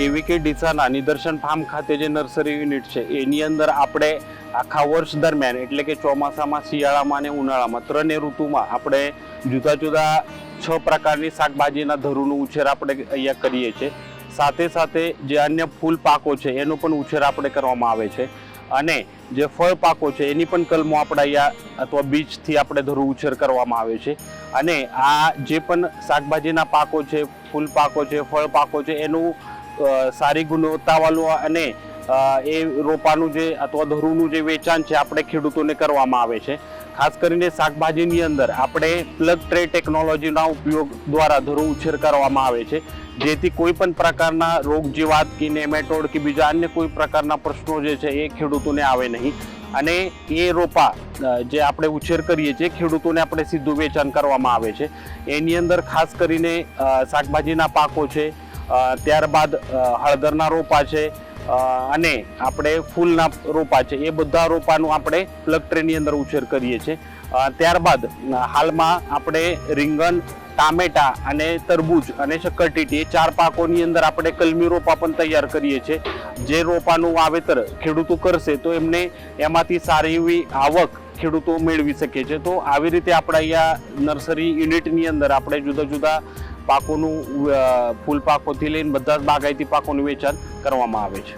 કેવીકે ડીસાના નિદર્શન ફાર્મ ખાતે જે નર્સરી યુનિટ છે એની અંદર આપણે આખા વર્ષ દરમિયાન એટલે કે ચોમાસામાં, શિયાળામાં અને ઉનાળામાં ત્રણેય ઋતુમાં આપણે જુદા જુદા 6 પ્રકારની શાકભાજીના ધરુનો ઉછેર આપણે અહીંયા કરીએ છીએ। સાથે સાથે જે અન્ય ફૂલ પાકો છે એનો પણ ઉછેર આપણે કરવામાં આવે છે અને જે ફળ પાકો છે એની પણ કલમો આપણે અહીંયા અથવા બીજથી આપણે ધરુ ઉછેર કરવામાં આવે છે। અને આ જે પણ શાકભાજીના પાકો છે, ફૂલ પાકો છે, ફળ પાકો છે એનું સારી ગુણવત્તાવાળું અને એ રોપાનું જે અથવા ધરુનું જે વેચાણ છે આપણે ખેડૂતોને કરવામાં આવે છે। ખાસ કરીને શાકભાજીની અંદર આપણે પ્લગ ટ્રે ટેકનોલોજીના ઉપયોગ દ્વારા ધરુ ઉછેર કરવામાં આવે છે, જેથી કોઈ પણ પ્રકારના રોગ જીવાત કે નેમેટોડ કે બીજા અન્ય કોઈ પ્રકારના પ્રશ્નો જે છે એ ખેડૂતોને આવે નહીં અને એ રોપા જે આપણે ઉછેર કરીએ છીએ ખેડૂતોને આપણે સીધું વેચાણ કરવામાં આવે છે। એની અંદર ખાસ કરીને શાકભાજીના પાકો છે, ત્યારબાદ હળદરના રોપા છે અને આપણે ફૂલના રોપા છે, એ બધા રોપાનું આપણે પ્લગ ટ્રેની અંદર ઉછેર કરીએ છીએ। ત્યારબાદ હાલમાં આપણે રીંગણ, ટામેટા અને તરબૂચ અને શક્કરટેટી એ 4 પાકોની અંદર આપણે કલમી રોપા પણ તૈયાર કરીએ છીએ। જે રોપાનું વાવેતર ખેડૂતો કરશે તો એમને એમાંથી સારી એવી આવક ખેડૂતો મેળવી શકે છે। તો આવી રીતે આપણે અહીંયા નર્સરી યુનિટની અંદર આપણે જુદા જુદા પાકોનું ફૂલ પાકોથી લઈને બધા જ બાગાયતી પાકોનું વેચાણ કરવામાં આવે છે।